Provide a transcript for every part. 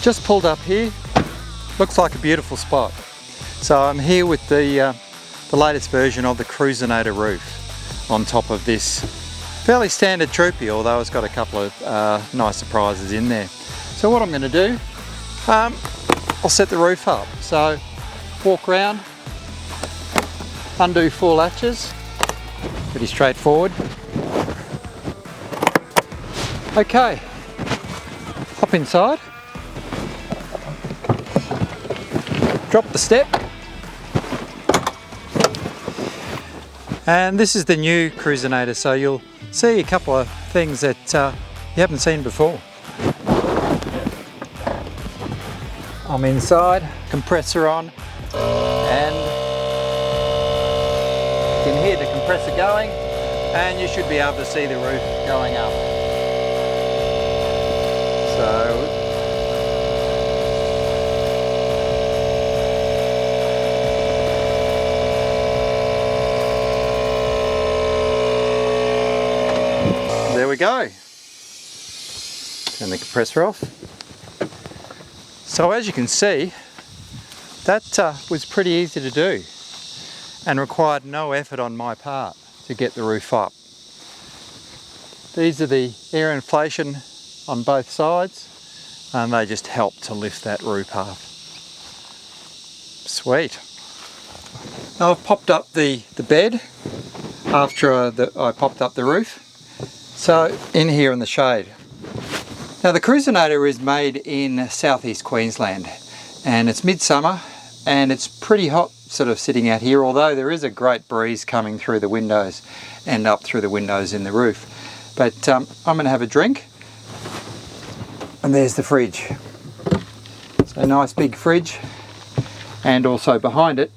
Just pulled up here, looks like a beautiful spot. So I'm here with the latest version of the Cruisinator roof on top of this fairly standard Troopy, although it's got a couple of nice surprises in there. So what I'm going to do, I'll set the roof up. So walk around, undo 4 latches, pretty straightforward. Okay, hop inside, drop the step, and this is the new Cruisinator, so you'll see a couple of things that you haven't seen before. I'm inside, compressor on, and you can hear the compressor going, and you should be able to see the roof going up. So there we go. Turn the compressor off. So as you can see, that was pretty easy to do and required no effort on my part to get the roof up. These are the air inflation on both sides, and they just help to lift that roof up. Sweet. Now I've popped up the bed after I popped up the roof. So in here in the shade. Now the Cruisinator is made in southeast Queensland, and it's midsummer and it's pretty hot sort of sitting out here, although there is a great breeze coming through the windows and up through the windows in the roof. But I'm going to have a drink, and there's the fridge. So a nice big fridge, and also behind it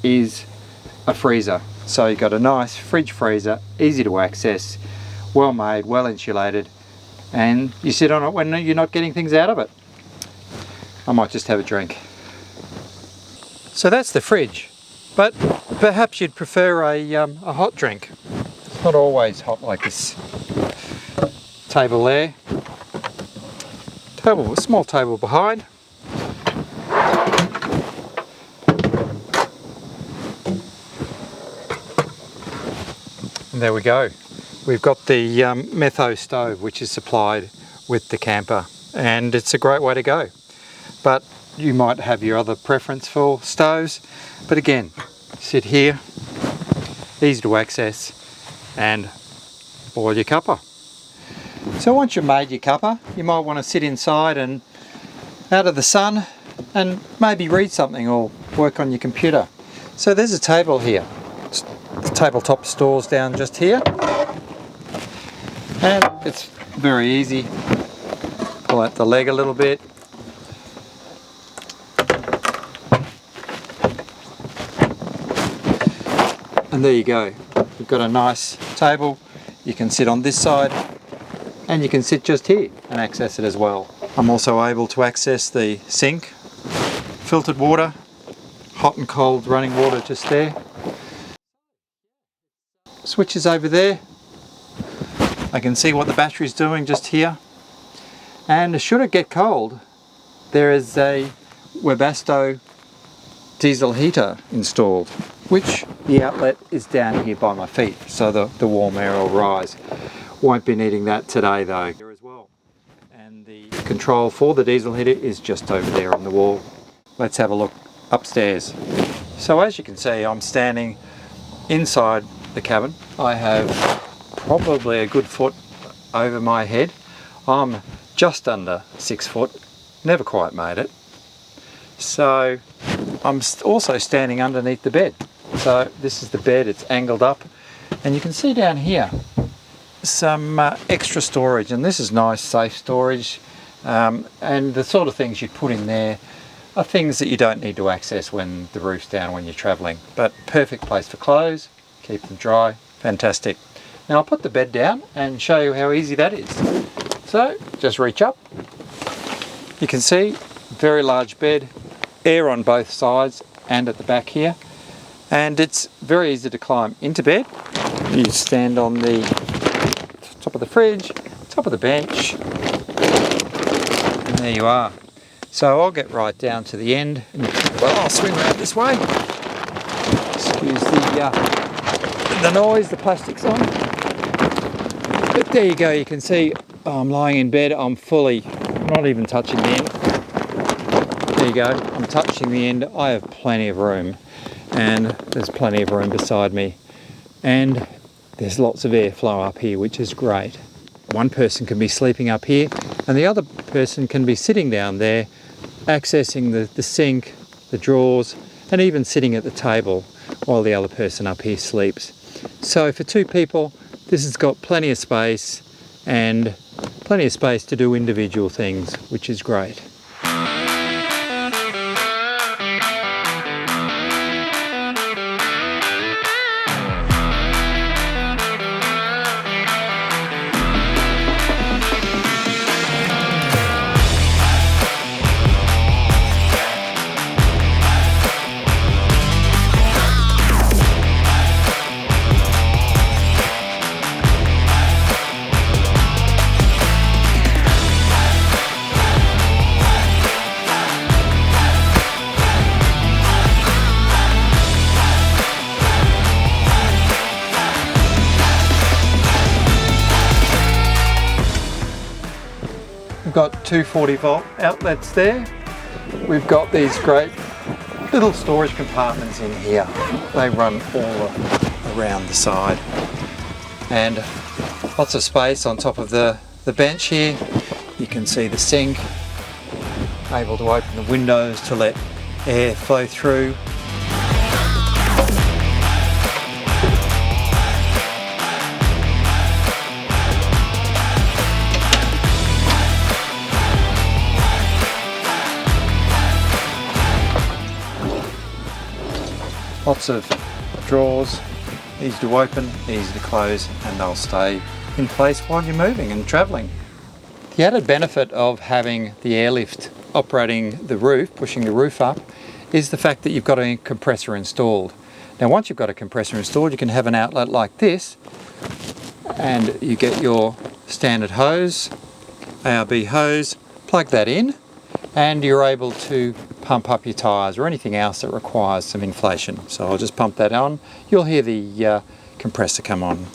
is a freezer. So you've got a nice fridge freezer, easy to access, well made, well insulated, and you sit on it when you're not getting things out of it. I might just have a drink. So that's the fridge, but perhaps you'd prefer a hot drink. It's not always hot like this. Table there, a small table behind. And there we go. We've got the Metho stove, which is supplied with the camper, and it's a great way to go. But you might have your other preference for stoves, but again, sit here, easy to access, and boil your cuppa. So once you've made your cuppa, you might want to sit inside and out of the sun and maybe read something or work on your computer. So there's a table here. The tabletop store's down just here, and it's very easy. Pull out the leg a little bit. And there you go. You've got a nice table. You can sit on this side, and you can sit just here and access it as well. I'm also able to access the sink, filtered water, hot and cold running water just there. Switch is over there. I can see what the battery's doing just here. And should it get cold, there is a Webasto diesel heater installed, which the outlet is down here by my feet, so the warm air will rise. Won't be needing that today though. Here as well. And the control for the diesel heater is just over there on the wall. Let's have a look upstairs. So as you can see, I'm standing inside the cabin. I have probably a good foot over my head. I'm just under 6 foot, never quite made it. So I'm also standing underneath the bed. So this is the bed, it's angled up, and you can see down here some extra storage, and this is nice safe storage, and the sort of things you'd put in there are things that you don't need to access when the roof's down when you're travelling, but perfect place for clothes, keep them dry, fantastic. Now I'll put the bed down and show you how easy that is. So just reach up, you can see very large bed, air on both sides and at the back here, and it's very easy to climb into bed. You stand on the top of the fridge, top of the bench, and there you are. So I'll get right down to the end. Well, I'll swing around this way. Excuse the noise, the plastic's on. But there you go, you can see I'm lying in bed. I'm not even touching the end. There you go, I'm touching the end. I have plenty of room, and there's plenty of room beside me. And there's lots of airflow up here, which is great. One person can be sleeping up here, and the other person can be sitting down there, accessing the sink, the drawers, and even sitting at the table while the other person up here sleeps. So for two people, this has got plenty of space, and plenty of space to do individual things, which is great. We've got two 40-volt outlets there. We've got these great little storage compartments in here. They run all around the side. And lots of space on top of the bench here. You can see the sink. Able to open the windows to let air flow through. Lots of drawers, easy to open, easy to close, and they'll stay in place while you're moving and travelling. The added benefit of having the airlift operating the roof, pushing the roof up, is the fact that you've got a compressor installed. Now once you've got a compressor installed, you can have an outlet like this, and you get your standard hose, ARB hose, plug that in, and you're able to pump up your tyres or anything else that requires some inflation. So I'll just pump that on. You'll hear the compressor come on.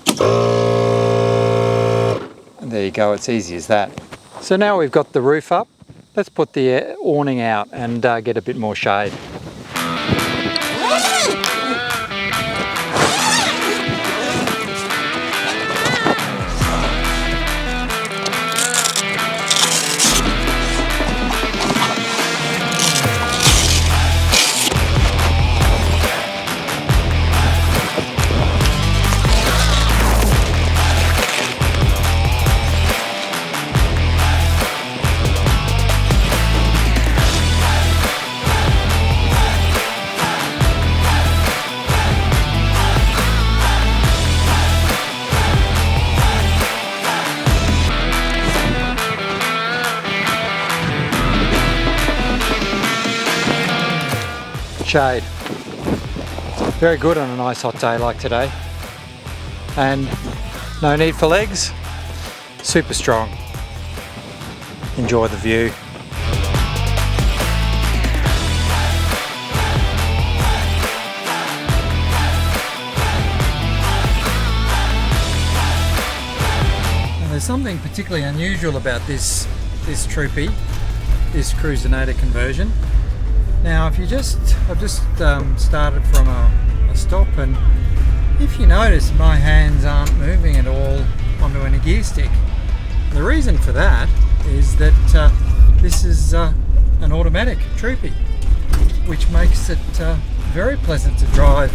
And there you go, it's easy as that. So now we've got the roof up, let's put the awning out and get a bit more shade. Shade. Very good on a nice hot day like today. And no need for legs. Super strong. Enjoy the view. And there's something particularly unusual about this Troopy, this Cruisinator conversion. Now I've just started from a stop, and if you notice my hands aren't moving at all onto any gear stick. The reason for that is that this is an automatic Troopy, which makes it very pleasant to drive,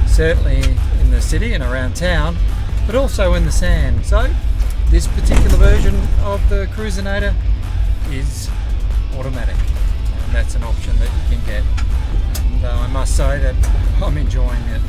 certainly in the city and around town, but also in the sand. So this particular version of the Cruisinator is automatic. That's an option that you can get, and I must say that I'm enjoying it.